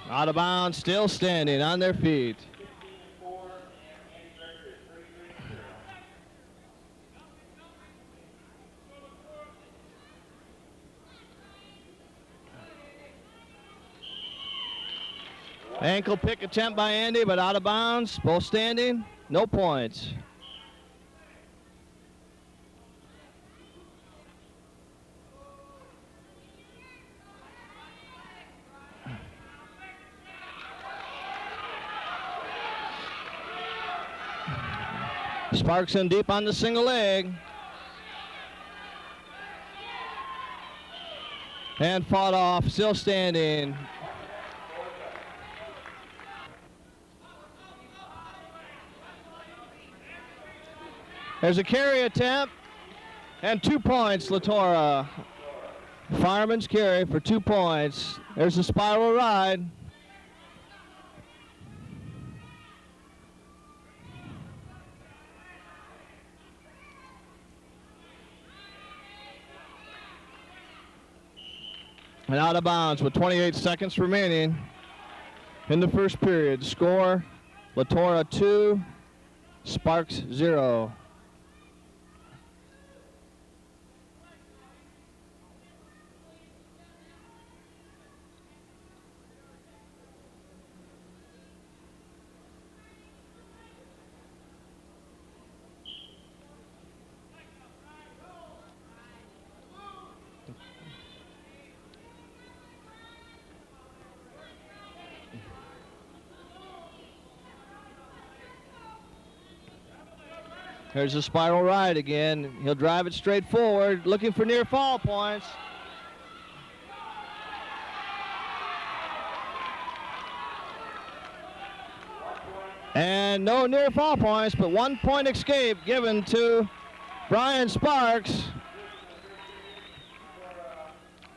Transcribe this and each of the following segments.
Out of bounds, still standing on their feet. Ankle pick attempt by Andy, but out of bounds. Both standing, no points. Sparks in deep on the single leg. And fought off, still standing. There's a carry attempt, and 2 points, Latora. Fireman's carry for 2 points. There's a spiral ride. And out of bounds with 28 seconds remaining in the first period. Score, Latora 2, Sparks 0. There's a spiral ride again. He'll drive it straight forward, looking for near fall points. And no near fall points, but 1 point escape given to Brian Sparks.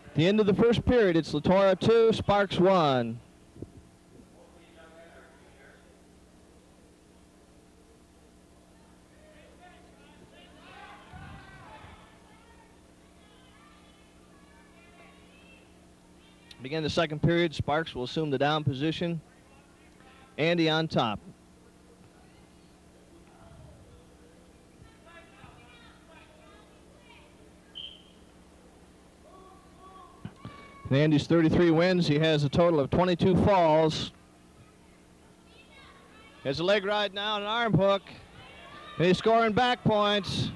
At the end of the first period, it's Latora 2, Sparks 1. Begin the second period. Sparks will assume the down position. Andy on top. And Andy's 33 wins. He has a total of 22 falls. Has a leg ride now, an arm hook. And he's scoring back points.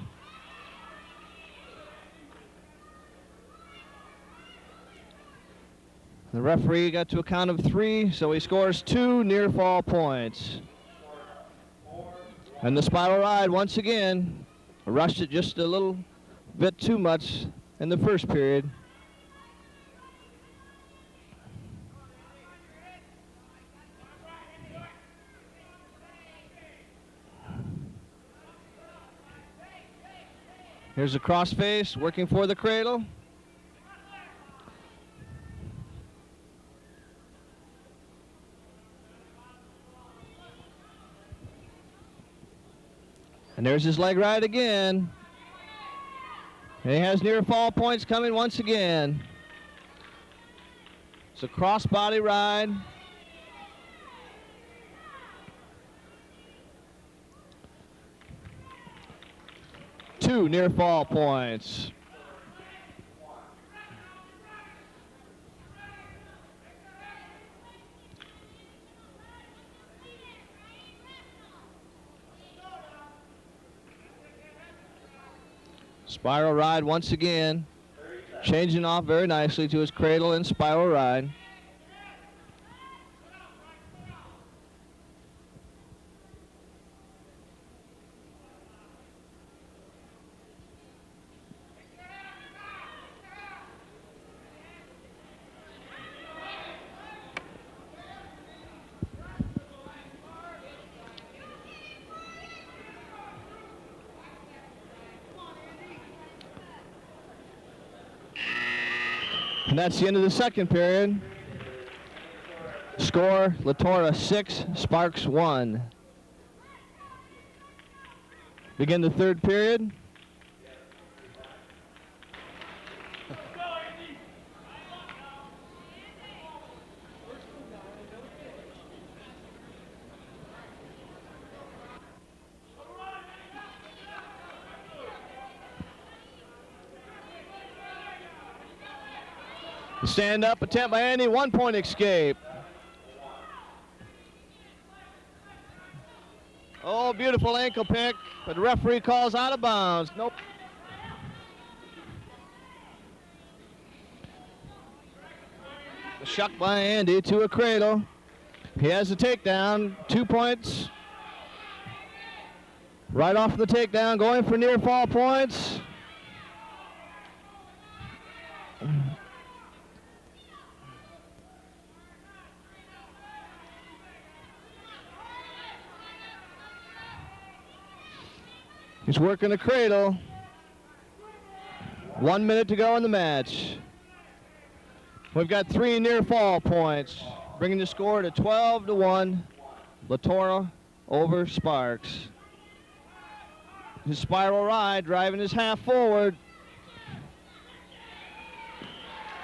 The referee got to a count of 3, so he scores 2 near fall points. And the spiral ride once again rushed it just a little bit too much in the first period. Here's a crossface working for the cradle. And there's his leg ride again. And he has near fall points coming once again. It's a crossbody ride. Two near fall points. Spiral ride once again, changing off very nicely to his cradle and spiral ride. And that's the end of the second period. Score, Latora 6, Sparks 1. Begin the third period. Stand up attempt by Andy, 1 point escape. Oh, beautiful ankle pick, but the referee calls out of bounds. Nope. A shuck by Andy to a cradle. He has a takedown, 2 points. Right off the takedown, going for near fall points. He's working the cradle. 1 minute to go in the match. We've got 3 near fall points, bringing the score to 12-1. Latora over Sparks. His spiral ride, driving his half forward.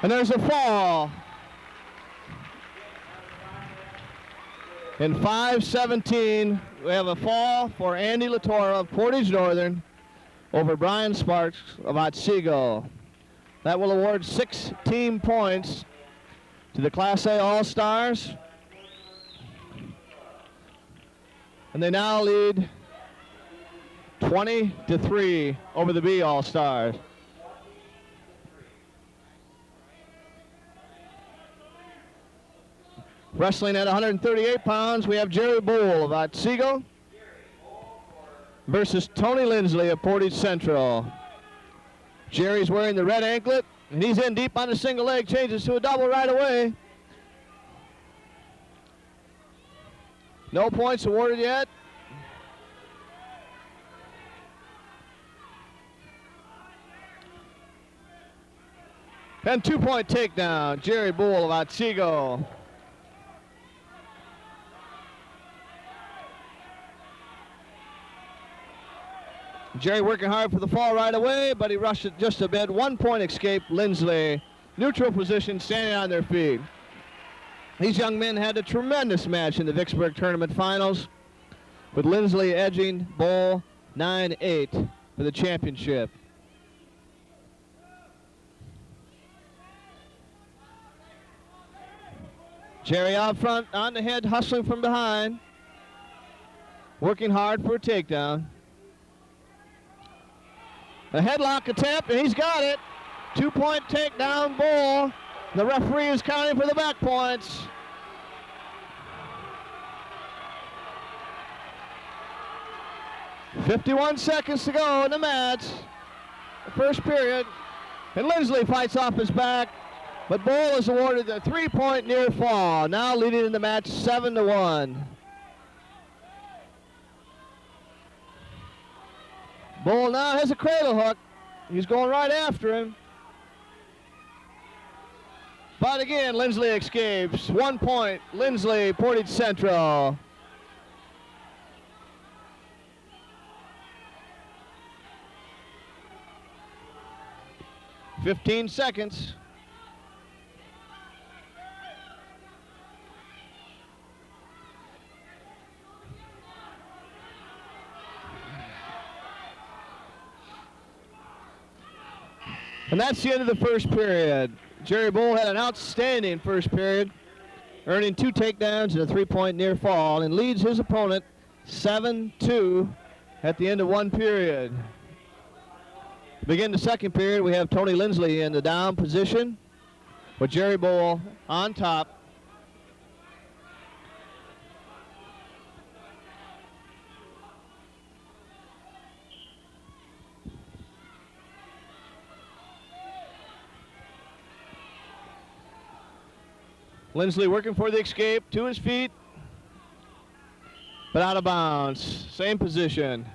And there's a fall. In 5:17, we have a fall for Andy Latora of Portage Northern over Brian Sparks of Otsego. That will award 6 team points to the Class A All-Stars. And they now lead 20-3 over the B All-Stars. Wrestling at 138 pounds, we have Jerry Bohl of Otsego versus Tony Lindsley of Portage Central. Jerry's wearing the red anklet, and he's in deep on a single leg, changes to a double right away. No points awarded yet. And 2-point takedown, Jerry Bohl of Otsego. Jerry working hard for the fall right away, but he rushed it just a bit. 1 point escape, Lindsley. Neutral position, standing on their feet. These young men had a tremendous match in the Vicksburg tournament finals, with Lindsley edging Bohl 9-8 for the championship. Jerry out front, on the head, hustling from behind, working hard for a takedown. A headlock attempt, and he's got it. 2-point takedown, Bohl. The referee is counting for the back points. .51 seconds to go in the match. The first period. And Lindsley fights off his back, but Bohl is awarded the 3-point near fall, now leading in the match 7-1. Bohl now has a cradle hook. He's going right after him. But again, Lindsley escapes. 1 point, Lindsley, Portage Central. .15 seconds. And that's the end of the first period. Jerry Bohl had an outstanding first period, earning 2 takedowns and a 3-point near fall, and leads his opponent 7-2 at the end of 1 period. To begin the second period, we have Tony Lindsley in the down position with Jerry Bohl on top. Lindsley working for the escape, to his feet, but out of bounds. Same position.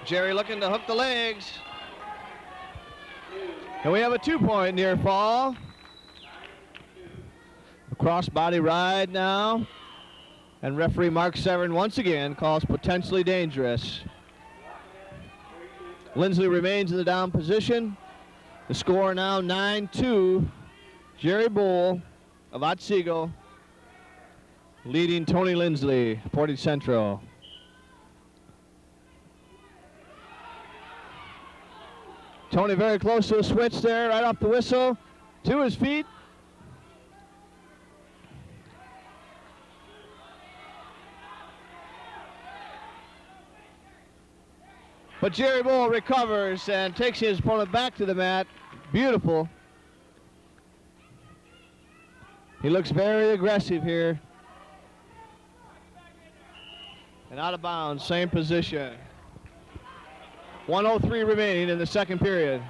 Jerry looking to hook the legs. And we have a 2-point near fall. A cross-body ride now. And referee Mark Severn once again calls potentially dangerous. Lindsley remains in the down position. The score now 9-2. Jerry Bohl of Otsego leading Tony Lindsley, Portage Central. Tony very close to a switch there, right off the whistle, to his feet. But Jerry Bohl recovers and takes his opponent back to the mat. Beautiful. He looks very aggressive here. And out of bounds, same position. 1:03 remaining in the second period.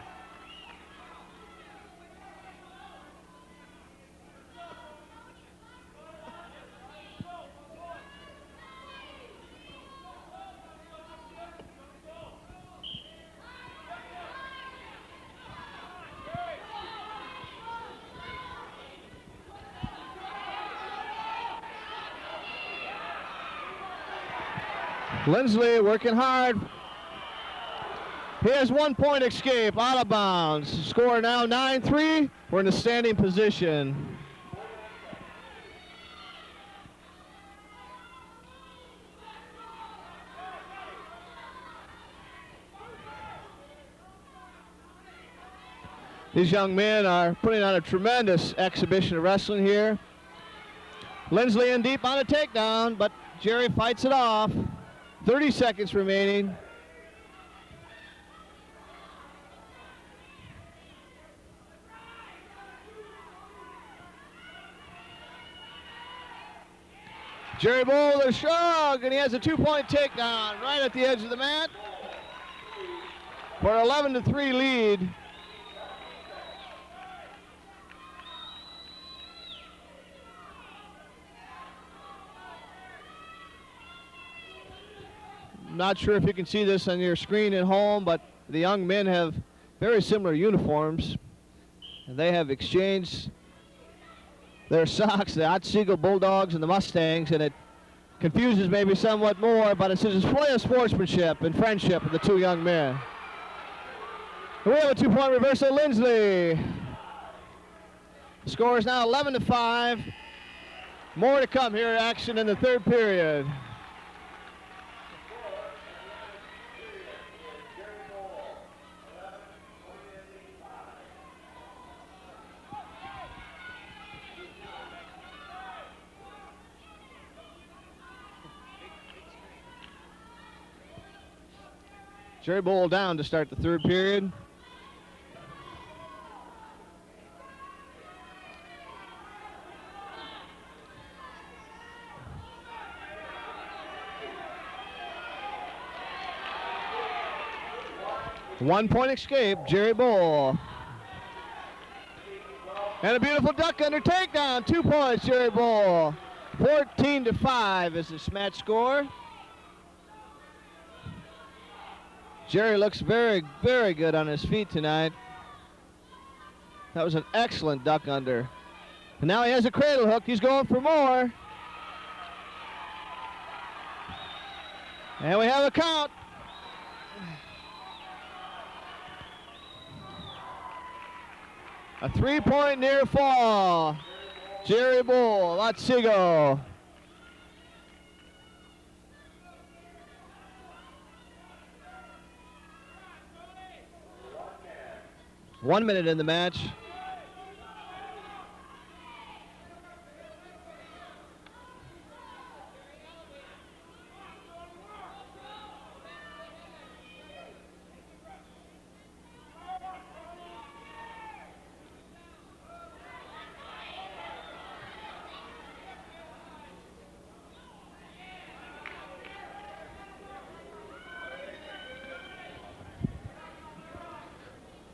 Lindsley working hard. He has 1 point escape out of bounds. Score now 9-3. We're in a standing position. These young men are putting on a tremendous exhibition of wrestling here. Lindsley in deep on a takedown, but Jerry fights it off. 30 seconds remaining. Jerry Bohl with a shrug, and he has a 2-point takedown right at the edge of the mat for an 11-3 lead. I'm not sure if you can see this on your screen at home, but the young men have very similar uniforms, and they have exchanged their socks, the Otsego Bulldogs and the Mustangs, and it confuses maybe somewhat more, but it's a display of sportsmanship and friendship of the two young men. And we have a 2-point reversal, Lindsley. The score is now 11-5. More to come here, action in the third period. Jerry Bohl down to start the third period. One-point escape, Jerry Bohl. And a beautiful duck under takedown. 2 points, Jerry Bohl. 14-5 is this match score. Jerry looks very, very good on his feet tonight. That was an excellent duck under. And now he has a cradle hook. He's going for more. And we have a count. A 3-point near fall. Jerry Bohl, Otsego. One minute in the match.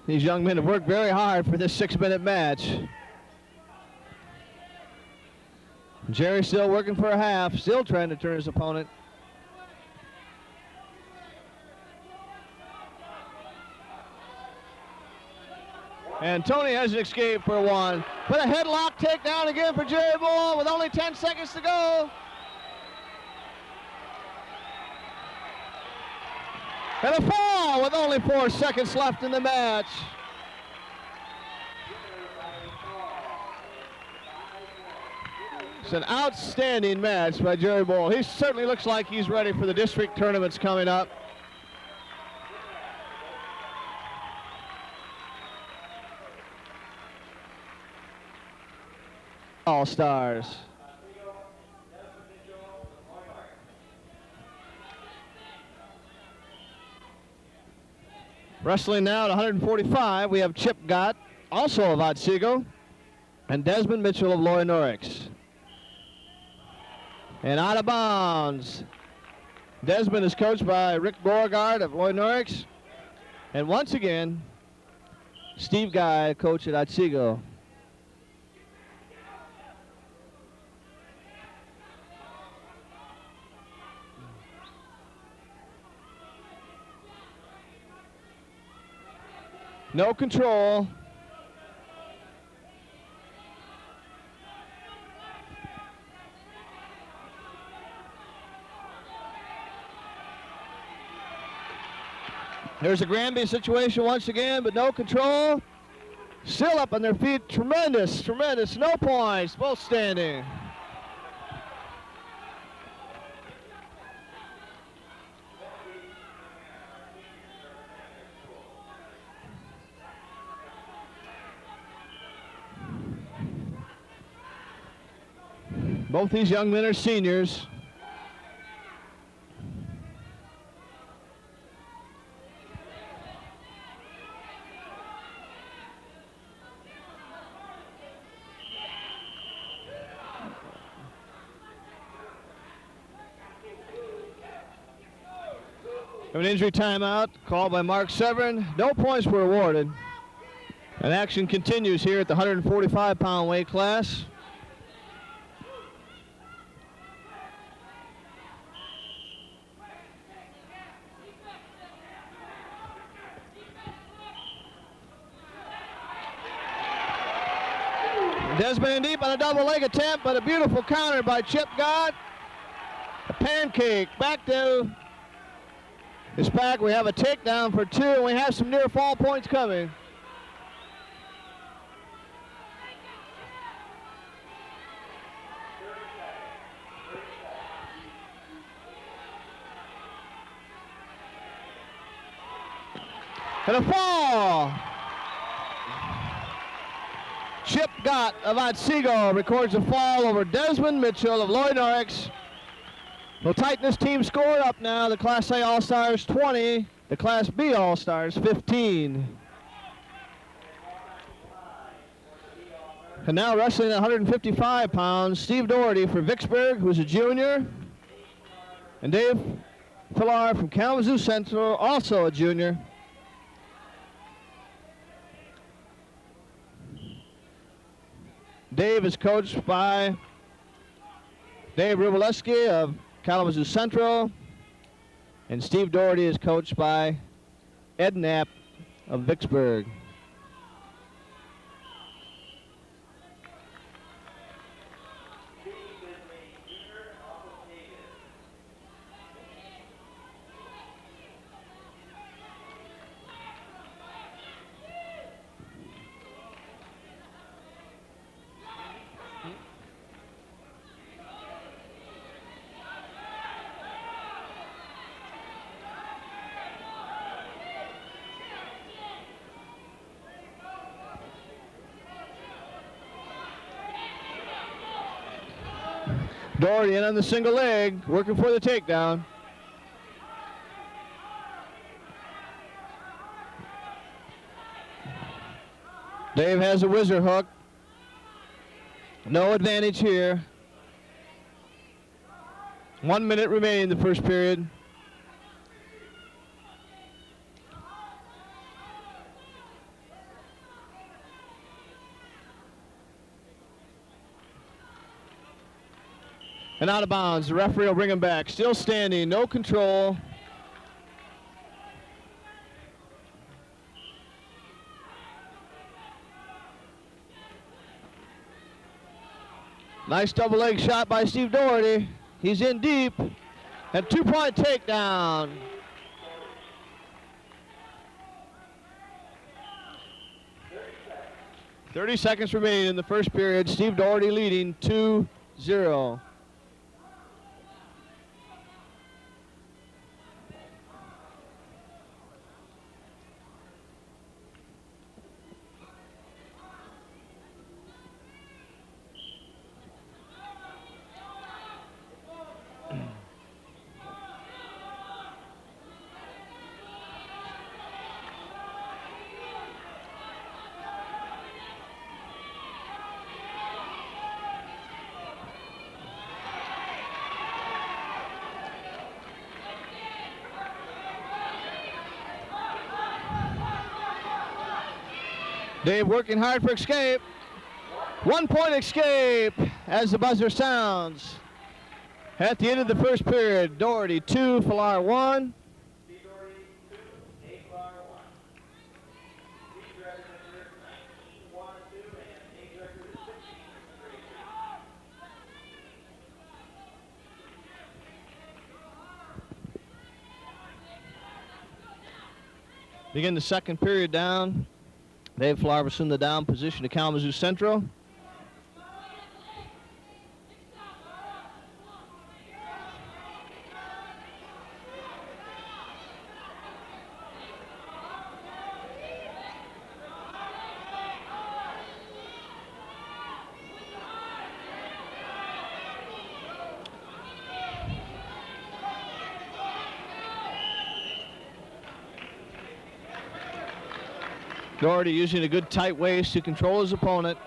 These young men have worked very hard for this 6-minute match. Jerry still working for a half, still trying to turn his opponent. And Tony has an escape for one. But a headlock takedown again for Jerry Bohl with only 10 seconds to go. And a fall with only 4 seconds left in the match. It's an outstanding match by Jerry Bohl. He certainly looks like he's ready for the district tournaments coming up. All-Stars. Wrestling now at 145, we have Chip Gott, also of Otsego, and Desmond Mitchell of Norrix. And out of bounds. Desmond is coached by Rick Beauregard of Norrix. And once again, Steve Guy, coach at Otsego. No control. There's a Granby situation once again, but no control. Still up on their feet. Tremendous, tremendous. No points. Both standing. Both these young men are seniors. An injury timeout called by Mark Severin. No points were awarded. And action continues here at the 145-pound weight class. Desmond in deep on a double leg attempt, but a beautiful counter by Chip Gott. A pancake back to his back. We have a takedown for 2, and we have some near fall points coming. And a fall. Chip Gott of Otsego records a fall over Desmond Mitchell of Norrix. We'll tighten this team score up now. The Class A All-Stars 20, the Class B All-Stars 15. And now wrestling at 155 pounds, Steve Daugherty for Vicksburg, who's a junior. And Dave Fillar from Kalamazoo Central, also a junior. Dave is coached by Dave Rubileski of Kalamazoo Central, and Steve Daugherty is coached by Ed Knapp of Vicksburg. Daugherty in on the single leg, working for the takedown. Dave has a whizzer hook. No advantage here. 1 minute remaining in the first period. And out of bounds. The referee will bring him back. Still standing, no control. Nice double leg shot by Steve Daugherty. He's in deep. And 2-point takedown. .30 seconds remaining in the first period. Steve Daugherty leading 2-0. Dave working hard for escape. 1-point escape as the buzzer sounds. At the end of the first period, Daugherty 2, Fillar 1. Begin the second period down. Dave Fillar will assume the down position to Kalamazoo Central. Daugherty using a good tight waist to control his opponent.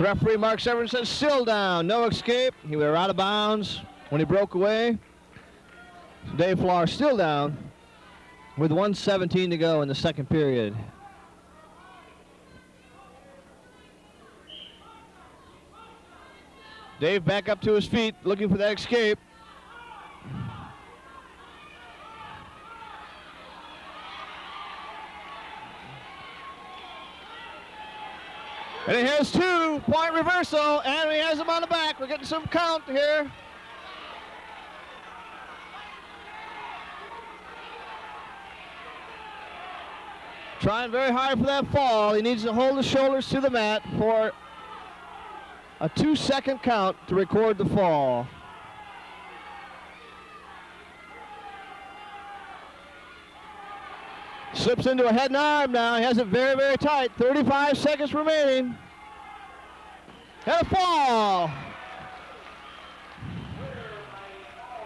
Referee Mark Severin says still down, no escape. He was out of bounds when he broke away. Dave Fillar still down with 1:17 to go in the second period. Dave back up to his feet looking for that escape. And he has 2-point reversal, and he has him on the back. We're getting some count here. Trying very hard for that fall. He needs to hold his shoulders to the mat for a 2-second count to record the fall. Slips into a head and arm now. He has it very, very tight. 35 seconds remaining. And a fall.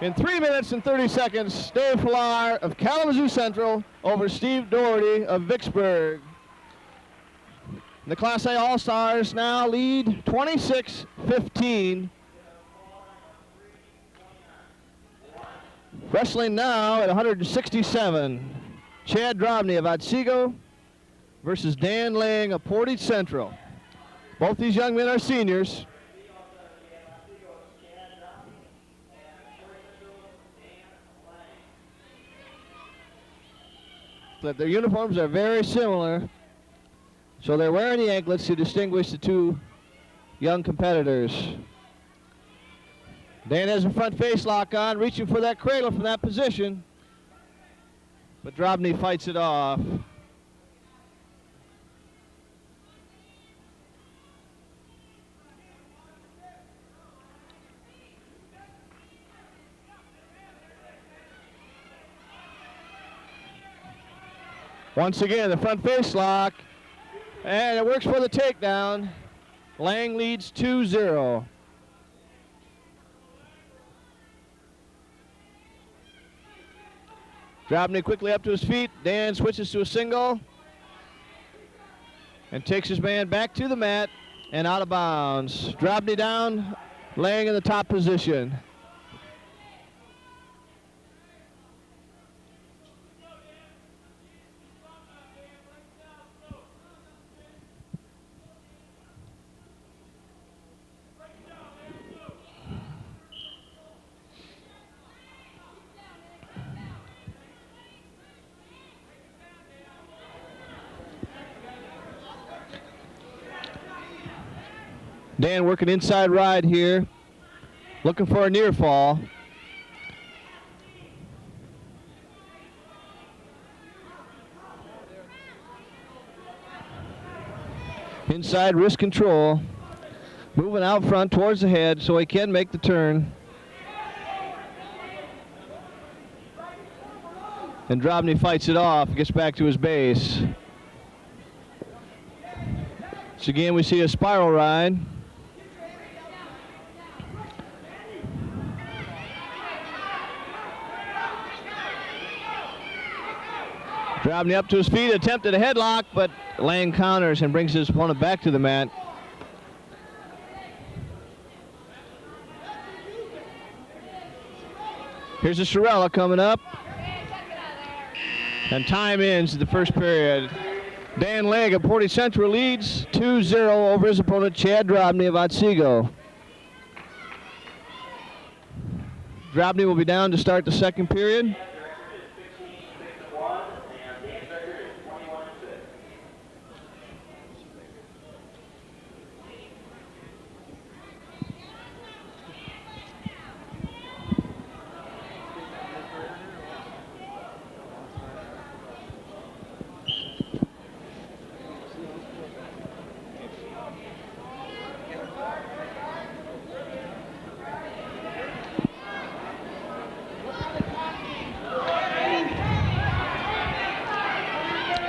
In 3 minutes and 30 seconds, Dave Fillar of Kalamazoo Central over Steve Daugherty of Vicksburg. The Class A All-Stars now lead 26-15. Wrestling now at 167. Chad Drobny of Otsego versus Dan Lang of Portage Central. Both these young men are seniors. But their uniforms are very similar, so they're wearing the anklets to distinguish the two young competitors. Dan has a front face lock on, reaching for that cradle from that position. But Drobny fights it off. Once again, the front face lock. And it works for the takedown. Lang leads 2-0. Drobny quickly up to his feet. Dan switches to a single and takes his man back to the mat and out of bounds. Drobny down, laying in the top position. Dan working inside ride here, looking for a near fall. Inside wrist control, moving out front towards the head so he can make the turn. And Drobny fights it off, gets back to his base. So again, we see a spiral ride. Drobny up to his feet, attempted a headlock, but Lang counters and brings his opponent back to the mat. Here's a Sorella coming up. And time ends the first period. Dan Legg of Portage Central leads 2-0 over his opponent, Chad Drobny of Otsego. Drobny will be down to start the second period.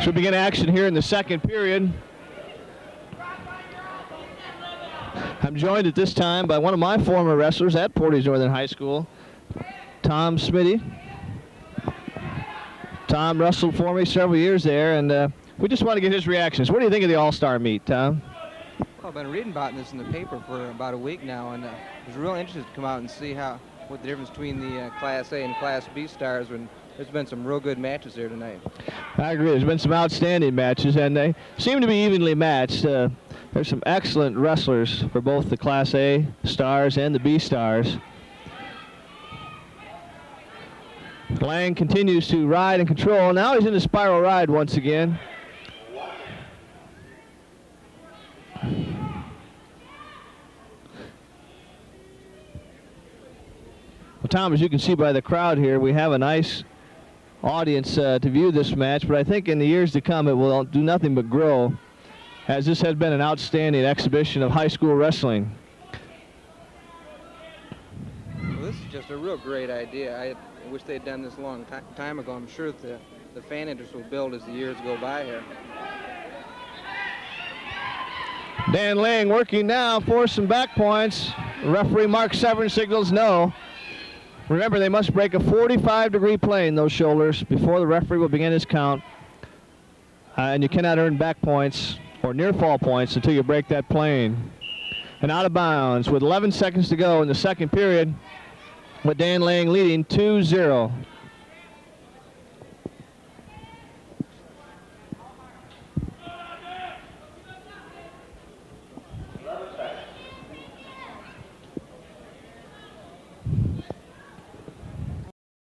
So begin action here in the second period. I'm joined at this time by one of my former wrestlers at Portage Northern High School, Tom Smitty. Tom wrestled for me several years there, and we just want to get his reactions. What do you think of the All-Star meet, Tom? Well, I've been reading about this in the paper for about a week now, and I was real interested to come out and see what the difference between the Class A and Class B stars. When there's been some real good matches there tonight. I agree. There's been some outstanding matches, and they seem to be evenly matched. There's some excellent wrestlers for both the Class A stars and the B stars. Lang continues to ride and control. Now he's in a spiral ride once again. Well, Tom, as you can see by the crowd here, we have a nice audience to view this match, but I think in the years to come it will do nothing but grow, as this has been an outstanding exhibition of high school wrestling. Well, this is just a real great idea. I wish they'd done this a long time ago. I'm sure that the fan interest will build as the years go by here. Dan Lang working now for some back points. Referee Mark Severn signals no. Remember, they must break a 45-degree plane, those shoulders, before the referee will begin his count. And you cannot earn back points or near fall points until you break that plane. And out of bounds with 11 seconds to go in the second period, with Dan Lang leading 2-0.